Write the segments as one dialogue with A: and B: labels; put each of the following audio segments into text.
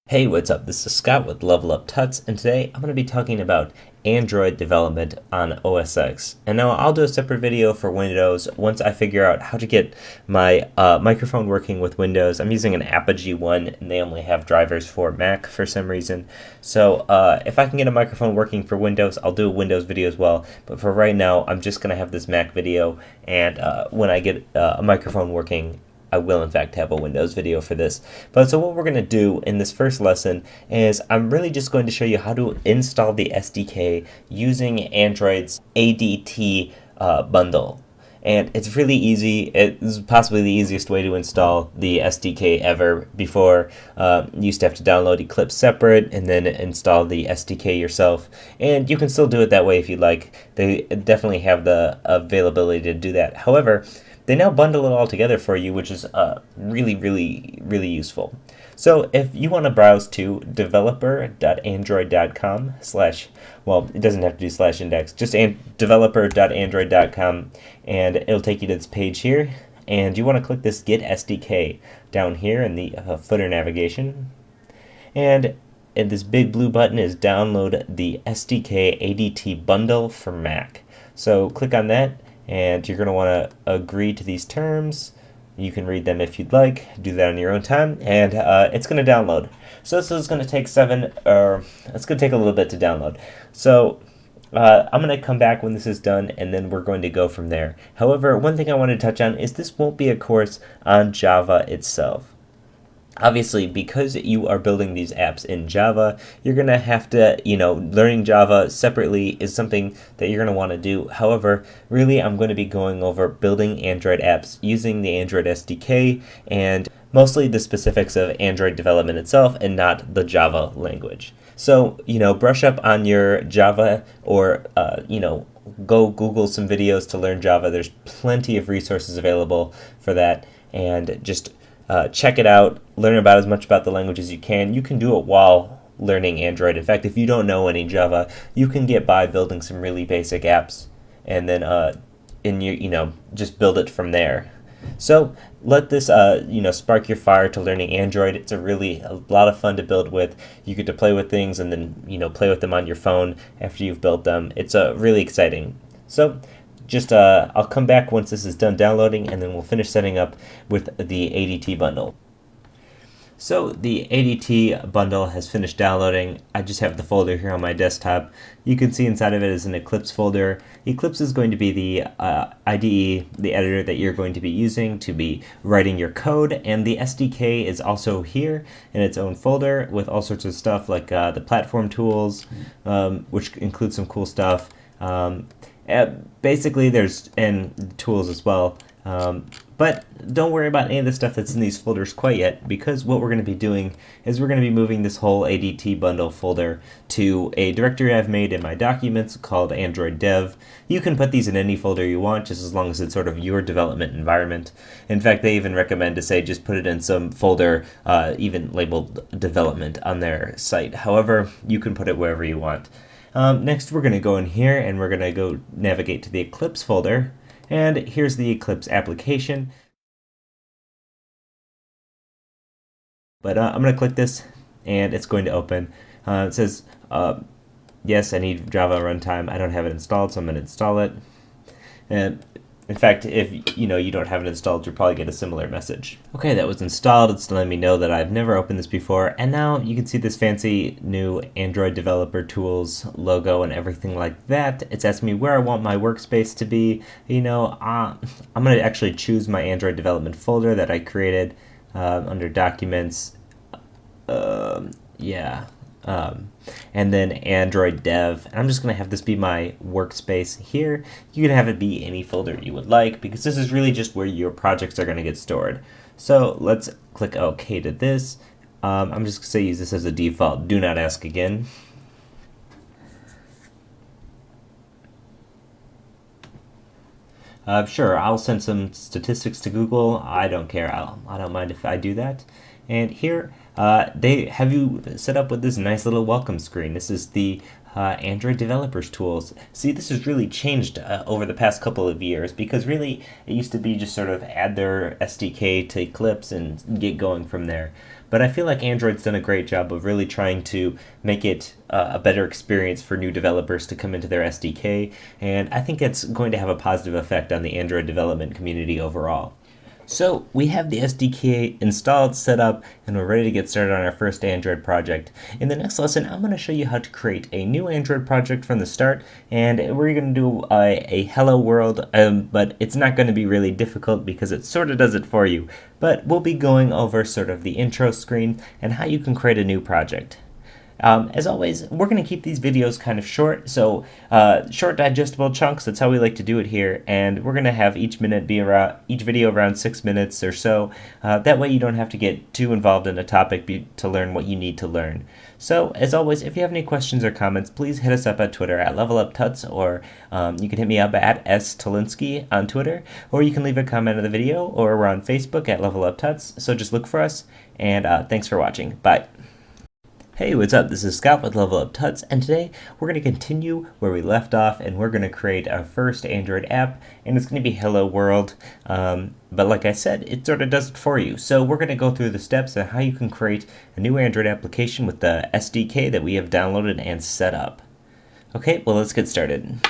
A: Hey, what's up? This is Scott with Level Up Tuts, and today I'm going to be talking about Android development on OS X. And now I'll do a separate video for Windows once I figure out how to get my microphone working with Windows. I'm using an Apogee one, and they only have drivers for Mac for some reason. So if I can get a microphone working for Windows, I'll do a Windows video as well. But for right now, I'm just going to have this Mac video, and when I get a microphone working, I will in fact have a Windows video for this. But so what we're going to do in this first lesson is I'm really just going to show you how to install the SDK using Android's ADT bundle. And it's really easy. It's possibly the easiest way to install the SDK ever. Before, you used to have to download Eclipse separate and then install the SDK yourself. And you can still do it that way if you'd like. They definitely have the availability to do that. However, they now bundle it all together for you, which is really useful. So if you want to browse to developer.android.com well, it doesn't have to do /index, just developer.android.com, and it'll take you to this page here. And you want to click this Get SDK down here in the footer navigation. And this big blue button is Download the SDK ADT bundle for Mac. So click on that. And you're going to want to agree to these terms. You can read them if you'd like. Do that on your own time. And it's going to download. So this is going to take it's going to take a little bit to download. So I'm going to come back when this is done, and then we're going to go from there. However, one thing I want to touch on is this won't be a course on Java itself. Obviously, because you are building these apps in Java, you're going to have to, learning Java separately is something that you're going to want to do. However, really, I'm going to be going over building Android apps using the Android SDK and mostly the specifics of Android development itself and not the Java language. So, brush up on your Java or, go Google some videos to learn Java. There's plenty of resources available for that, and just check it out, learn about as much about the language as you can. You can do it while learning Android. In fact, if you don't know any Java, you can get by building some really basic apps, and then just build it from there. So let this spark your fire to learning Android. It's a lot of fun to build with. You get to play with things and then play with them on your phone after you've built them. It's really exciting. So I'll come back once this is done downloading, and then we'll finish setting up with the ADT bundle. So the ADT bundle has finished downloading. I just have the folder here on my desktop. You can see inside of it is an Eclipse folder. Eclipse is going to be the IDE, the editor that you're going to be using to be writing your code, and the SDK is also here in its own folder with all sorts of stuff like the platform tools, which includes some cool stuff. Basically, there's tools as well, but don't worry about any of the stuff that's in these folders quite yet, because what we're going to be doing is we're going to be moving this whole ADT bundle folder to a directory I've made in my documents called Android Dev. You can put these in any folder you want, just as long as it's sort of your development environment. In fact, they even recommend to say just put it in some folder, even labeled development on their site. However, you can put it wherever you want. Next, we're going to go in here and we're going to go navigate to the Eclipse folder. And here's the Eclipse application. But I'm going to click this and it's going to open. It says, yes, I need Java runtime. I don't have it installed, so I'm going to install it. And in fact, if you don't have it installed, you'll probably get a similar message. Okay, that was installed. It's letting me know that I've never opened this before, and now you can see this fancy new Android Developer Tools logo and everything like that. It's asking me where I want my workspace to be. I'm going to actually choose my Android development folder that I created under Documents. And then Android Dev. And I'm just going to have this be my workspace here. You can have it be any folder you would like, because this is really just where your projects are going to get stored. So let's click OK to this. I'm just going to use this as a default. Do not ask again. Sure, I'll send some statistics to Google. I don't care. I don't mind if I do that. And here, they have you set up with this nice little welcome screen. This is the Android developers tools. See, this has really changed over the past couple of years, because really it used to be just sort of add their SDK to Eclipse and get going from there. but I feel like Android's done a great job of really trying to make it a better experience for new developers to come into their SDK, and I think it's going to have a positive effect on the Android development community overall. So we have the SDK installed, set up, and we're ready to get started on our first Android project. In the next lesson, I'm going to show you how to create a new Android project from the start, and we're going to do a hello world, but it's not going to be really difficult because it sort of does it for you. But we'll be going over sort of the intro screen and how you can create a new project. As always, we're going to keep these videos kind of short, so short digestible chunks, that's how we like to do it here, and we're going to have each video around 6 minutes or so. That way you don't have to get too involved in a topic to learn what you need to learn. So, as always, if you have any questions or comments, please hit us up at Twitter at LevelUpTuts, or you can hit me up at stolinsky on Twitter, or you can leave a comment on the video, or we're on Facebook at LevelUpTuts, so just look for us, and thanks for watching. Bye. Hey, what's up? This is Scott with Level Up Tuts, and today we're going to continue where we left off, and we're going to create our first Android app, and it's going to be Hello World, but like I said, it sort of does it for you. So we're going to go through the steps on how you can create a new Android application with the SDK that we have downloaded and set up. Okay, well, let's get started.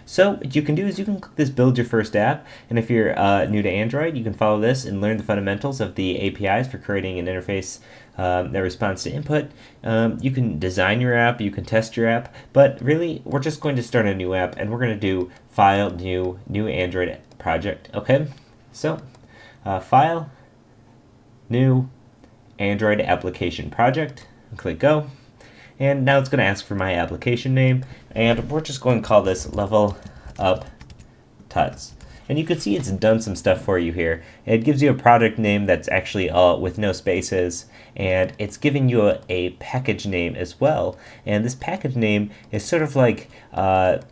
A: So what you can do is you can click this build your first app, and if you're new to Android, you can follow this and learn the fundamentals of the APIs for creating an interface that responds to input. You can design your app, you can test your app, but really we're just going to start a new app, and we're going to do file, new Android project. Okay, so file, new Android application project, and click go. And now it's going to ask for my application name, and we're just going to call this Level Up Tuts. And you can see it's done some stuff for you here. It gives you a product name that's actually with no spaces, and it's giving you a package name as well. And this package name is sort of like, it's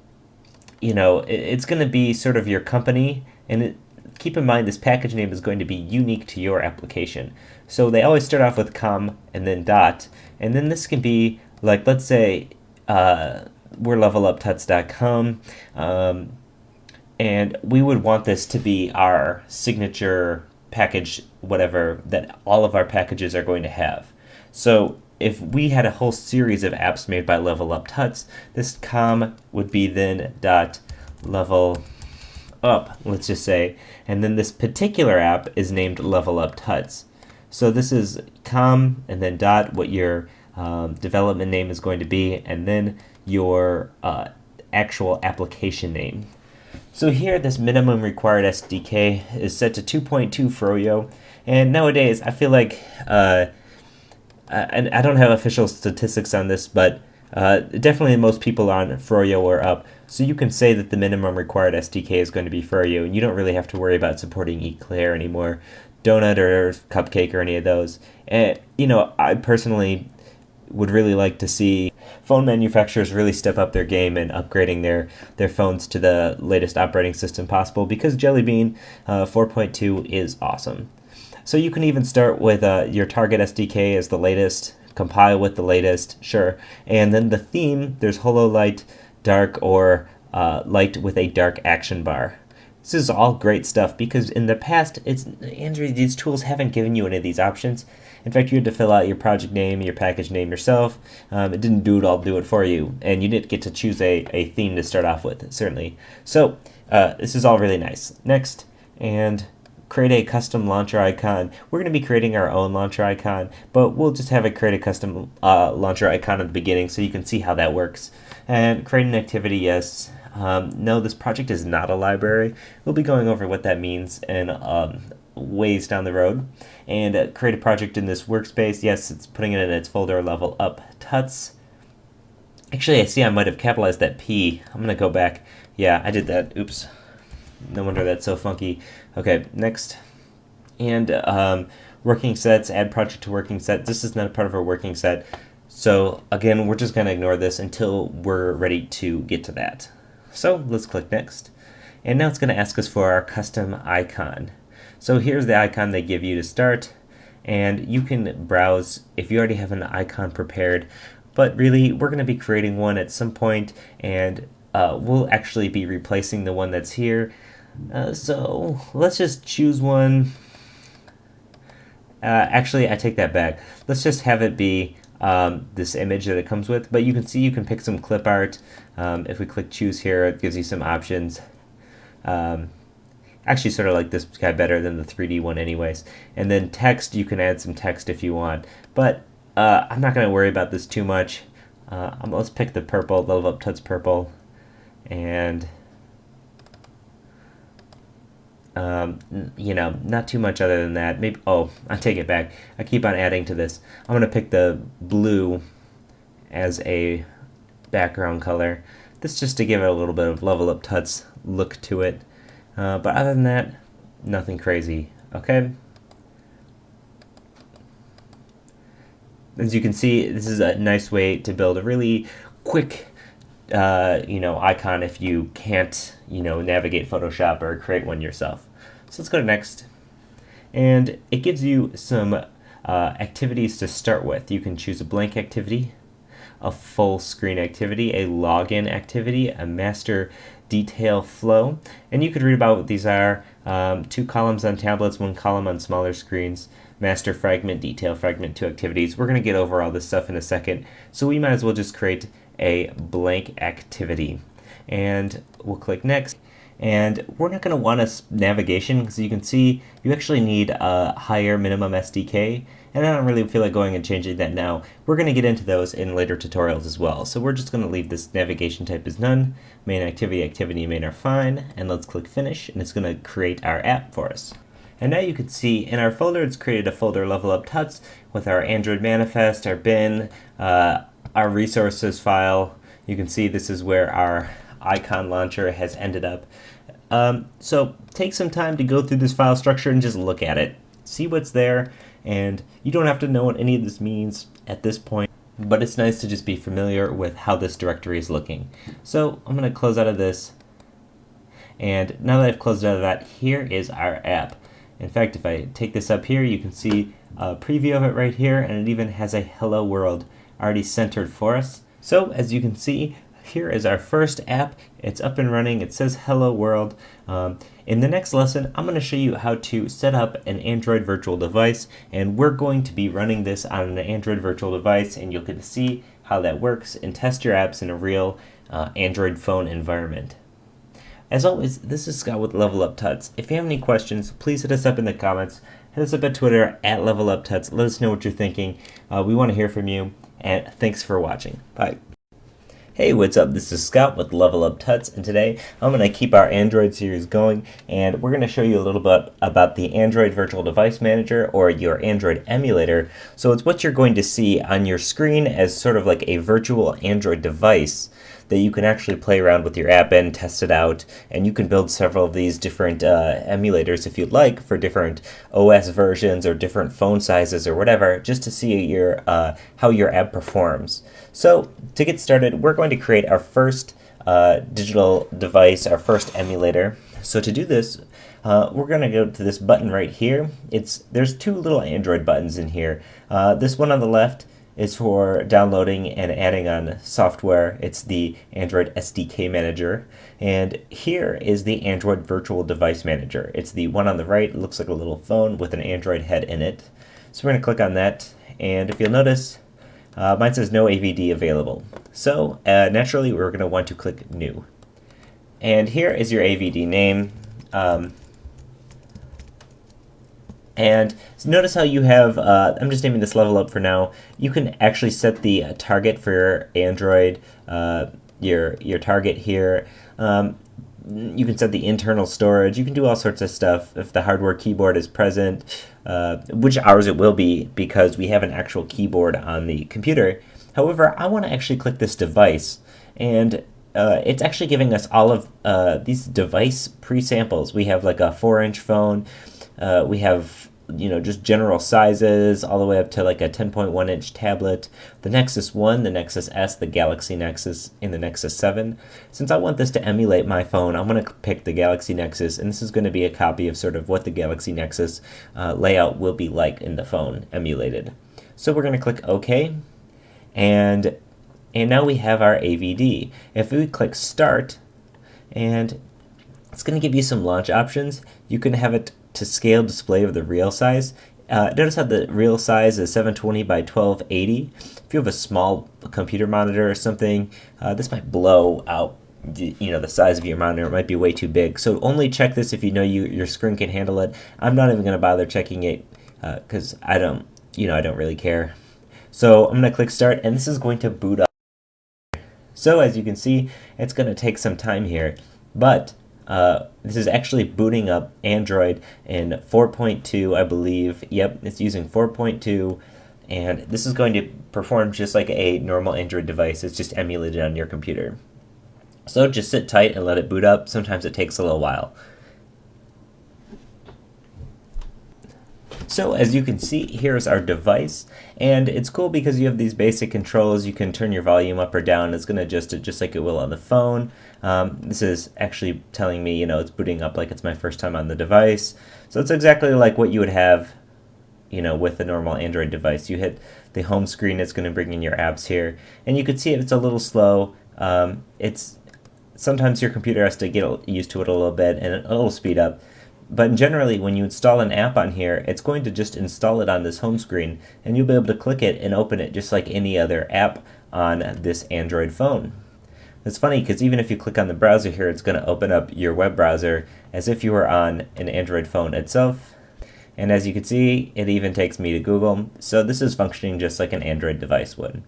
A: going to be sort of your company, and keep in mind this package name is going to be unique to your application. So they always start off with com and then dot, and then this can be like, let's say we're leveluptuts.com, and we would want this to be our signature package, whatever, that all of our packages are going to have. So if we had a whole series of apps made by Level Up Tuts, this com would be then dot level up, let's just say, and then this particular app is named Level Up Tuts. So this is com and then dot, what your development name is going to be, and then your actual application name. So here, this minimum required SDK is set to 2.2 Froyo, and nowadays I feel like, and I don't have official statistics on this, but definitely most people are on Froyo or up, so you can say that the minimum required SDK is going to be Froyo, and you don't really have to worry about supporting Eclair anymore, Donut or Cupcake or any of those. And, I personally would really like to see phone manufacturers really step up their game in upgrading their phones to the latest operating system possible, because Jelly Bean 4.2 is awesome. So you can even start with your target SDK as the latest, compile with the latest, sure, and then the theme, there's HoloLight, dark, or light with a dark action bar. This is all great stuff because in the past, Android, these tools haven't given you any of these options. In fact, you had to fill out your project name, your package name yourself. It didn't do it for you, and you didn't get to choose a theme to start off with, certainly. So this is all really nice. Next, and create a custom launcher icon. We're going to be creating our own launcher icon, but we'll just have it create a custom launcher icon at the beginning so you can see how that works. And create an activity, yes. No, this project is not a library. We'll be going over what that means in ways down the road. And create a project in this workspace. Yes, it's putting it in its folder, Level Up Tuts. Actually, I see I might have capitalized that P. I'm going to go back. Yeah, I did that. Oops. No wonder that's so funky. Okay, next. And working sets, add project to working set. This is not a part of our working set. So again, we're just going to ignore this until we're ready to get to that. So let's click next. And now it's going to ask us for our custom icon. So here's the icon they give you to start. And you can browse if you already have an icon prepared. But really, we're going to be creating one at some point, and we'll actually be replacing the one that's here. So let's just choose one. Actually, I take that back. Let's just have it be this image that it comes with. But you can see you can pick some clip art. If we click choose here, it gives you some options. Actually, sort of like this guy better than the 3D one anyways. And then text, you can add some text if you want. But I'm not going to worry about this too much. Let's pick the purple, the Level Up Tuts purple. And you know, not too much other than that. Maybe, oh, I take it back. I keep on adding to this. I'm going to pick the blue as a background color. This just to give it a little bit of Level Up Tuts look to it. But other than that, nothing crazy. Okay? As you can see, this is a nice way to build a really quick icon if you can't, navigate Photoshop or create one yourself. So let's go to next. And it gives you some activities to start with. You can choose a blank activity, a full screen activity, a login activity, a master detail flow. And you could read about what these are. 2 columns on tablets, 1 column on smaller screens, master fragment, detail fragment, 2 activities. We're going to get over all this stuff in a second. So we might as well just create a blank activity. And we'll click next. And we're not going to want a navigation because you can see you actually need a higher minimum SDK. And I don't really feel like going and changing that now. We're going to get into those in later tutorials as well. So we're just going to leave this navigation type as none. Main activity, main are fine. And let's click finish. And it's going to create our app for us. And now you can see in our folder, it's created a folder Level Up Tuts with our Android manifest, our bin, our resources file. You can see this is where our icon launcher has ended up. So take some time to go through this file structure and just look at it. See what's there, and you don't have to know what any of this means at this point, but it's nice to just be familiar with how this directory is looking. So I'm going to close out of this, and now that I've closed out of that, here is our app. In fact, if I take this up here, you can see a preview of it right here, and it even has a hello world already centered for us. So as you can see, here is our first app. It's up and running. It says hello world. In the next lesson, I'm going to show you how to set up an Android virtual device, and we're going to be running this on an Android virtual device, and you'll get to see how that works and test your apps in a real Android phone environment. As always, this is Scott with Level Up Tuts. If you have any questions, please hit us up in the comments. Hit us up at Twitter at Level Up Tuts. Let us know what you're thinking. We want to hear from you, and thanks for watching. Bye. Hey, what's up? This is Scott with Level Up Tuts, and today I'm going to keep our Android series going, and we're going to show you a little bit about the Android Virtual Device Manager, or your Android emulator. So it's what you're going to see on your screen as sort of like a virtual Android device that you can actually play around with your app and test it out, and you can build several of these different emulators if you'd like for different OS versions or different phone sizes or whatever, just to see your how your app performs. So to get started, we're going to create our first digital device, our first emulator. So to do this, we're going to go to this button right here. There's 2 little Android buttons in here. This one on the left is for downloading and adding on software. It's the Android SDK Manager. And here is the Android Virtual Device Manager. It's the one on the right. It looks like a little phone with an Android head in it. So we're going to click on that. And if you'll notice, mine says no AVD available. So naturally, we're going to want to click New. And here is your AVD name. And notice how you have, I'm just naming this Level Up for now. You can actually set the target for your Android, your target here. You can set the internal storage. You can do all sorts of stuff if the hardware keyboard is present, which ours it will be because we have an actual keyboard on the computer. However, I want to actually click this device, and it's actually giving us all of these device pre-samples. We have like a 4-inch phone. We have, just general sizes all the way up to like a 10.1-inch tablet, the Nexus 1, the Nexus S, the Galaxy Nexus, and the Nexus 7. Since I want this to emulate my phone, I'm going to pick the Galaxy Nexus, and this is going to be a copy of sort of what the Galaxy Nexus layout will be like in the phone emulated. So we're going to click OK, and now we have our AVD. If we click Start, and it's going to give you some launch options. You can have it to scale display of the real size. Notice how the real size is 720 by 1280. If you have a small computer monitor or something, this might blow out the size of your monitor. It might be way too big. So only check this if you know your screen can handle it. I'm not even going to bother checking it because I don't really care. So I'm going to click start, and this is going to boot up. So as you can see, it's going to take some time here, but this is actually booting up Android in 4.2, I believe. Yep, it's using 4.2, and this is going to perform just like a normal Android device. It's just emulated on your computer. So just sit tight and let it boot up. Sometimes it takes a little while. So as you can see, here's our device, and it's cool because you have these basic controls. You can turn your volume up or down. It's going to adjust it just like it will on the phone. This is actually telling me, it's booting up like it's my first time on the device. So it's exactly like what you would have, with a normal Android device. You hit the home screen, it's going to bring in your apps here, and you can see it's a little slow. Sometimes your computer has to get used to it a little bit, and it'll speed up. But generally, when you install an app on here, it's going to just install it on this home screen, and you'll be able to click it and open it just like any other app on this Android phone. It's funny because even if you click on the browser here, it's going to open up your web browser as if you were on an Android phone itself. And as you can see, it even takes me to Google. So this is functioning just like an Android device would.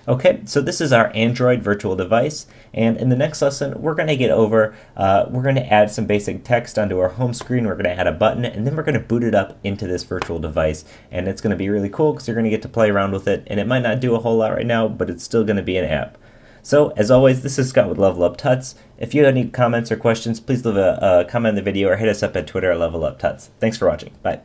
A: Okay, so this is our Android virtual device, and in the next lesson, we're going to get over, we're going to add some basic text onto our home screen, we're going to add a button, and then we're going to boot it up into this virtual device, and it's going to be really cool because you're going to get to play around with it, and it might not do a whole lot right now, but it's still going to be an app. So, as always, this is Scott with Level Up Tuts. If you have any comments or questions, please leave a comment in the video or hit us up at Twitter at Level Up Tuts. Thanks for watching. Bye.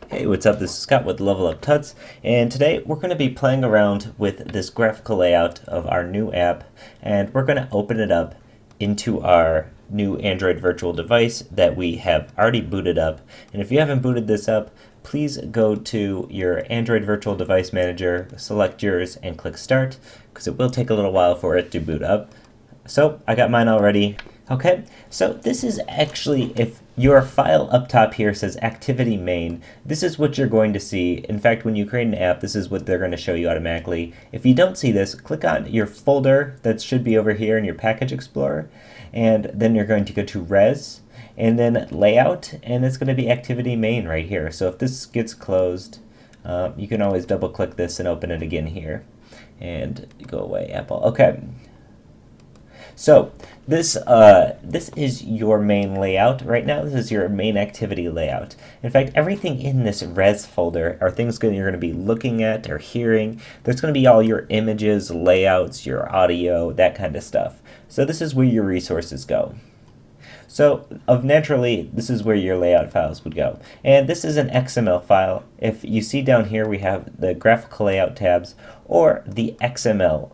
A: Hey, what's up? This is Scott with Level Up Tuts, and today we're going to be playing around with this graphical layout of our new app, and we're going to open it up into our new Android virtual device that we have already booted up. And if you haven't booted this up, please go to your Android virtual device manager, select yours, and click start, because it will take a little while for it to boot up. So I got mine already. Okay, so this is actually, if your file up top here says activity main, this is what you're going to see. In fact, when you create an app, this is what they're going to show you automatically. If you don't see this, click on your folder that should be over here in your package explorer, and then you're going to go to res, and then layout, and it's going to be activity main right here. So if this gets closed, you can always double click this and open it again here, and go away, Apple. Okay. So this is your main layout right now. This is your main activity layout. In fact, everything in this res folder are things you're going to be looking at or hearing. There's going to be all your images, layouts, your audio, that kind of stuff. So this is where your resources go. So naturally, this is where your layout files would go. And this is an XML file. If you see down here, we have the graphical layout tabs or the XML.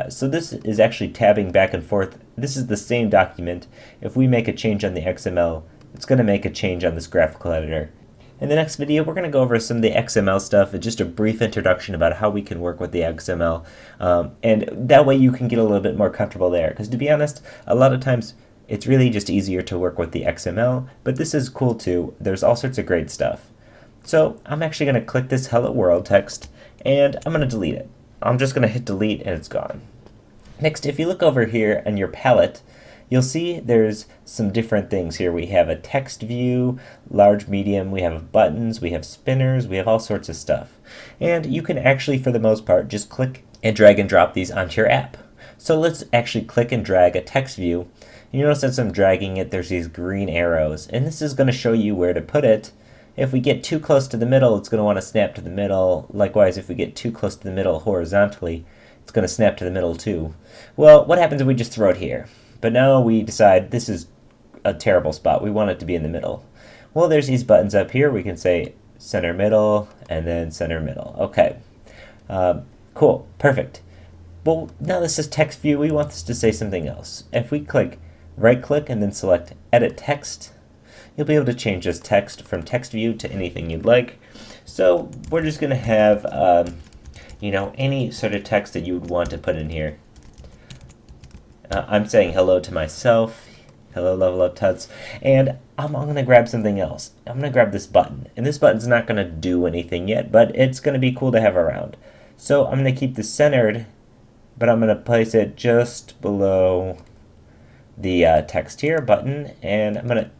A: So this is actually tabbing back and forth. This is the same document. If we make a change on the XML, it's going to make a change on this graphical editor. In the next video, we're going to go over some of the XML stuff and just a brief introduction about how we can work with the XML. And that way you can get a little bit more comfortable there. Because to be honest, a lot of times it's really just easier to work with the XML, but this is cool too. There's all sorts of great stuff. So I'm actually going to click this Hello World text, and I'm going to delete it. I'm just going to hit delete and it's gone. Next, if you look over here on your palette, you'll see there's some different things here. We have a text view, large, medium, we have buttons, we have spinners, we have all sorts of stuff. And you can actually, for the most part, just click and drag and drop these onto your app. So let's actually click and drag a text view. You notice as I'm dragging it, there's these green arrows, and this is going to show you where to put it. If we get too close to the middle, it's going to want to snap to the middle. Likewise, if we get too close to the middle horizontally, it's going to snap to the middle too. Well, what happens if we just throw it here? But now we decide this is a terrible spot. We want it to be in the middle. Well, there's these buttons up here. We can say center middle and then center middle. Okay, cool, perfect. Well, now this is text view. We want this to say something else. If we click right click and then select edit text, you'll be able to change this text from text view to anything you'd like. So we're just going to have, any sort of text that you would want to put in here. I'm saying hello to myself, Hello Level Up Tuts. And I'm going to grab something else. I'm going to grab this button. And this button's not going to do anything yet, but it's going to be cool to have around. So I'm going to keep this centered, but I'm going to place it just below the text here, button, and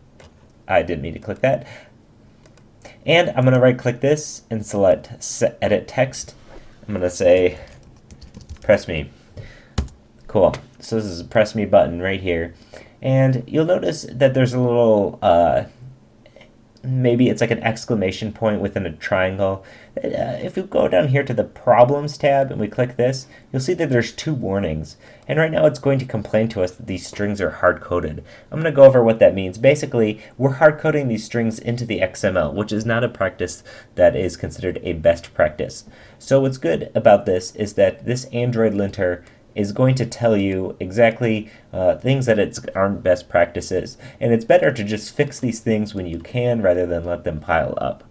A: I didn't mean to click that. And I'm going to right click this and select Edit Text. I'm going to say Press Me. Cool. So this is a Press Me button right here. And you'll notice that there's a little, maybe it's like an exclamation point within a triangle. If we go down here to the Problems tab and we click this, you'll see that there's 2 warnings. And right now it's going to complain to us that these strings are hard-coded. I'm going to go over what that means. Basically, we're hard-coding these strings into the XML, which is not a practice that is considered a best practice. So what's good about this is that this Android linter is going to tell you exactly things that aren't best practices. And it's better to just fix these things when you can rather than let them pile up.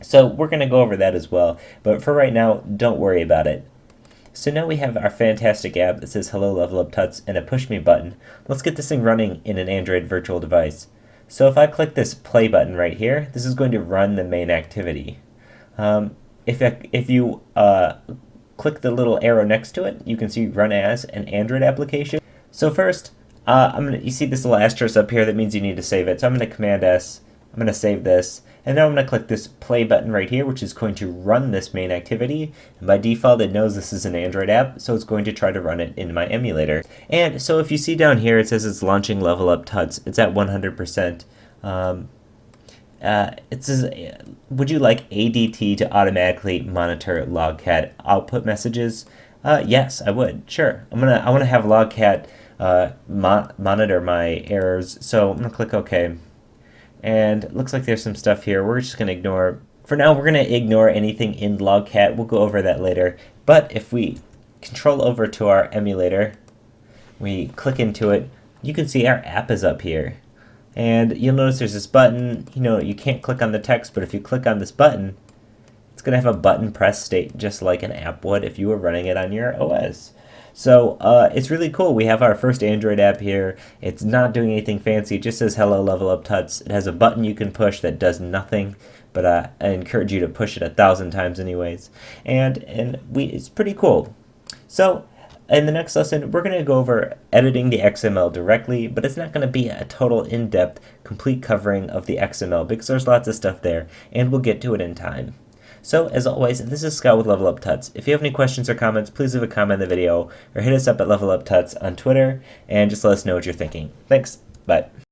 A: So we're going to go over that as well, but for right now, don't worry about it. So now we have our fantastic app that says Hello Level Up Tuts and a Push Me button. Let's get this thing running in an Android virtual device. So if I click this play button right here, this is going to run the main activity. If you click the little arrow next to it, you can see Run As an Android application. So first, you see this little asterisk up here that means you need to save it. So I'm going to Command S, I'm going to save this, and now I'm going to click this play button right here, which is going to run this main activity. And by default, it knows this is an Android app, so it's going to try to run it in my emulator. And so if you see down here, it says it's launching Level Up Tuts. It's at 100%. It says, would you like ADT to automatically monitor Logcat output messages? Yes, I would. Sure. I want to have Logcat monitor my errors, so I'm gonna click OK. And it looks like there's some stuff here we're just gonna ignore. For now, we're gonna ignore anything in Logcat. We'll go over that later. But if we control over to our emulator, we click into it, you can see our app is up here. And you'll notice there's this button. You can't click on the text, but if you click on this button, it's going to have a button press state just like an app would if you were running it on your OS. So it's really cool. We have our first Android app here. It's not doing anything fancy. It just says Hello Level Up Tuts. It has a button you can push that does nothing, but I encourage you to push it 1,000 times anyways. And it's pretty cool. So in the next lesson, we're going to go over editing the XML directly, but it's not going to be a total in-depth, complete covering of the XML because there's lots of stuff there, and we'll get to it in time. So, as always, this is Scott with Level Up Tuts. If you have any questions or comments, please leave a comment in the video, or hit us up at Level Up Tuts on Twitter, and just let us know what you're thinking. Thanks. Bye.